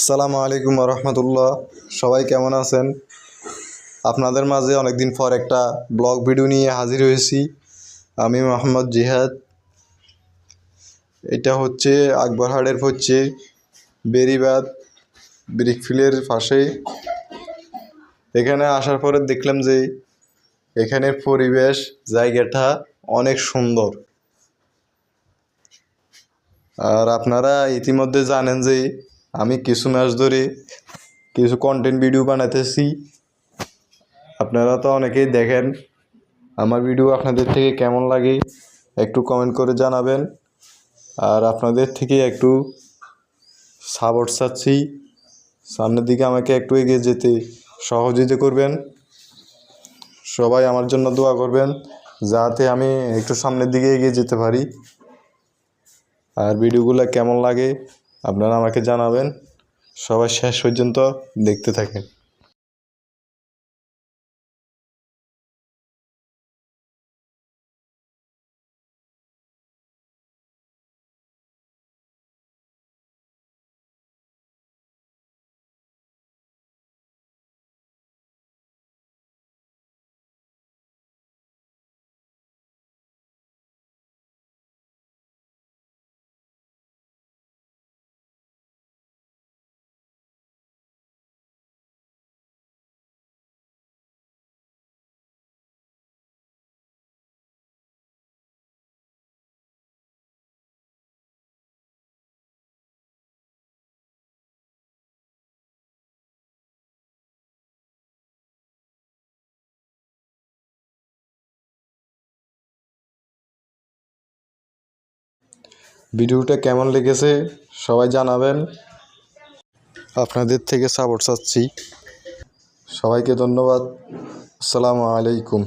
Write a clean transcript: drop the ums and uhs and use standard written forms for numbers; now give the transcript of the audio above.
আসসালামু আলাইকুম রহমতুল্লাহ। সবাই কেমন আছেন? আপনাদের মাঝে অনেকদিন পর একটা ব্লগ ভিডিও নিয়ে হাজির হয়েছি। আমি মোহাম্মদ জিহাদ। এটা হচ্ছে আকবরহাটের হচ্ছে বেরিবাদ ব্রিকফিলের পাশে। এখানে আসার পরে দেখলাম যে এখানের পরিবেশ জায়গাটা অনেক সুন্দর। আর আপনারা ইতিমধ্যে জানেন যে আমি কিছু মাস ধরে কিছু কন্টেন্ট ভিডিও বানাতেছি। আপনারা তো অনেকেই দেখেন। আমার ভিডিও আপনাদের থেকে কেমন লাগে একটু কমেন্ট করে জানাবেন। আর আপনাদের থেকে একটু সাপোর্ট চাচ্ছি। সামনের দিকে আমাকে একটু এগিয়ে যেতে সহযোগিতা করবেন। সবাই আমার জন্য দোয়া করবেন যাতে আমি একটু সামনের দিকে এগিয়ে যেতে পারি। আর ভিডিওগুলো কেমন লাগে আপনারা আমাকে জানাবেন। সবাই শেষ পর্যন্ত দেখতে থাকেন। ভিডিওটা কেমন লেগেছে সবাই জানাবেন। আপনাদের থেকে সাপোর্ট চাচ্ছি। সবাইকে ধন্যবাদ। আসসালামু আলাইকুম।